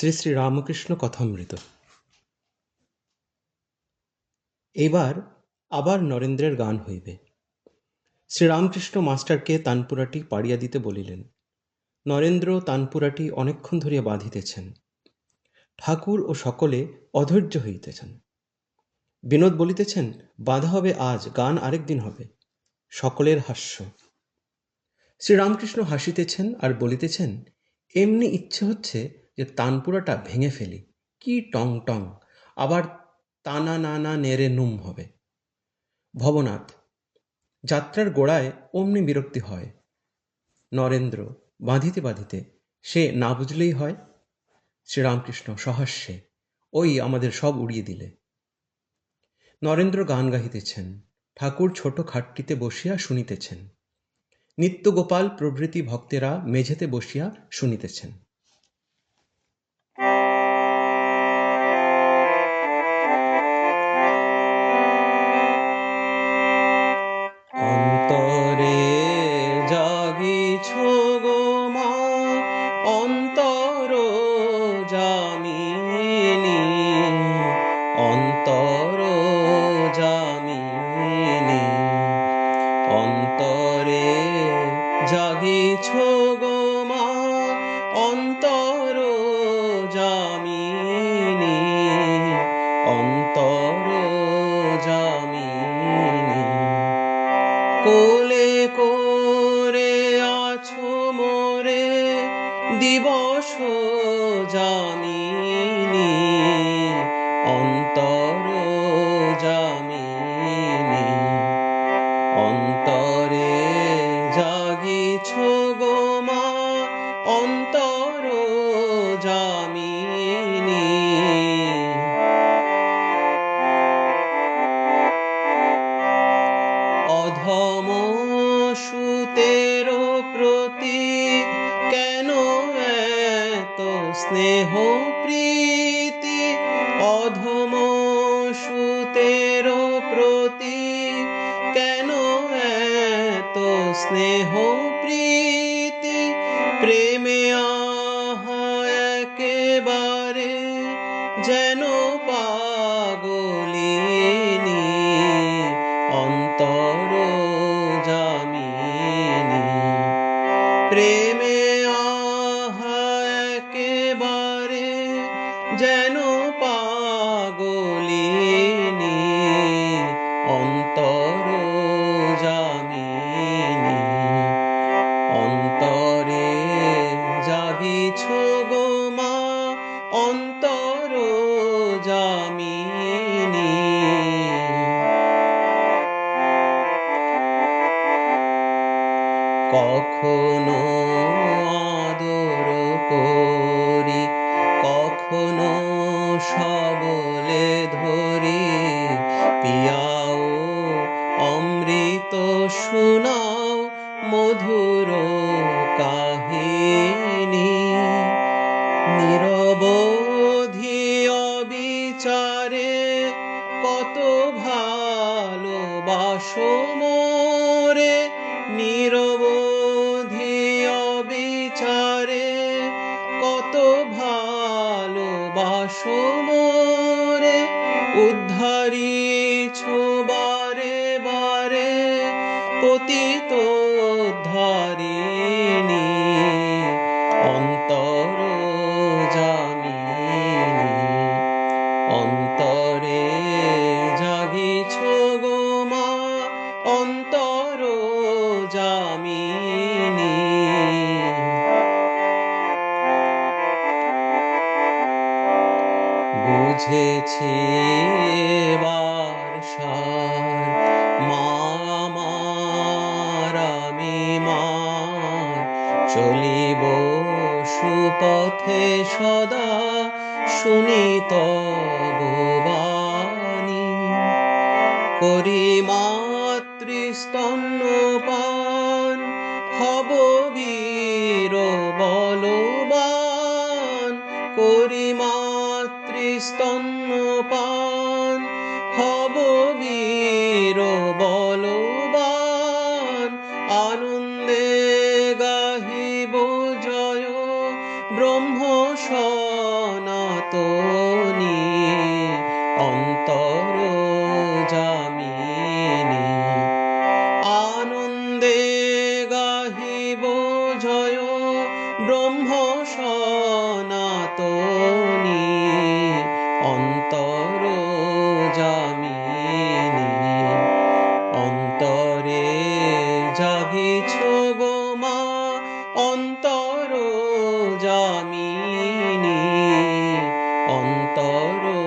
শ্রী শ্রী রামকৃষ্ণ কথামৃত। এইবার আবার নরেন্দ্রের গান হইবে। শ্রীরামকৃষ্ণ মাস্টারকে তানপুরাটি পাড়িয়া দিতে বলিলেন। নরেন্দ্র তানপুরাটি অনেকক্ষণ ধরিয়া বাঁধিতেছেন। ঠাকুর ও সকলে অধৈর্য হইতেছেন। বিনোদ বলিতেছেন, বাঁধা হবে আজ, গান আরেক দিন হবে। সকলের হাস্য। শ্রীরামকৃষ্ণ হাসিতেছেন আর বলিতেছেন, এমনি ইচ্ছে হচ্ছে যে তানপুরাটা ভেঙে ফেলি। কি টং টং, আবার তানা না না নেড়ে নুম হবে। ভবনাথ, যাত্রার গোড়ায় অমনি বিরক্তি হয়। নরেন্দ্র, বাঁধিতে বাঁধিতে সে না বুঝলেই হয়। শ্রীরামকৃষ্ণ সহাস্যে, ওই আমাদের সব উড়িয়ে দিলে। নরেন্দ্র গান গাহিতেছেন, ঠাকুর ছোট খাটটিতে বসিয়া শুনিতেছেন। নিত্যগোপাল প্রভৃতি ভক্তেরা মেঝেতে বসিয়া শুনিতেছেন। অন্তরে জাগিছ গো মা, অন্তর জামিনী, অন্তর জামিনী, অন্তরে জাগিছ গো মা, অন্তর জামিনী, অন্তর জামিনী। কোলে করে আছো মোরে দিবস জামিনী, অন্তর জামিনী, অন্তরে জাগিছ গো মা, অন্তর জামিনী। অধম সুতের প্রতি কেন এত স্নেহ প্রীতি, অধম সুতের প্রতি কেন এত স্নেহ প্রীতি, প্রেমে আহা একেবারে যেন পাগলিনী, অন্তর জামিনী। প্রেমে আহা একেবারে যেন পাগলিনী, অন্তর জামিনী, অন্তরে জাগিছ গো মা, অন্তর জামিনী। কখনো আদর করি, কখনো সবলে ধরি, পিয়াও অমৃত শোনাও মধুর কাহিনী, নিরবধি অবিচারে কত ভালোবাসো মোরে, নিরবধি অবিচারে কত ভালোবাসো মোরে, উদ্ধারিছ বারে বারে পতিত উদ্ধারিণী, অন্তর জামিনী, অন্তরে জাগিছ গো মা, অন্তর জামিনী। বুঝেছি এবার সার, মা আমার আমি মার, চলিব সুপথে সদা শুনি তব বাণী, করি মাতৃস্তন্যপান, হব বীর বলবান, করি মাতৃস্তন্যপান, হব বীর বলবান, আনন্দে গাহিব জয় ব্রহ্ম সনাতনী অন্তর যামিনী। আনন্দে গাহিব জয় ব্রহ্ম সনাতনী অন্তর যামিনী। অন্তরে জাগিছ গো মা অন্তর যামিনী অন্তর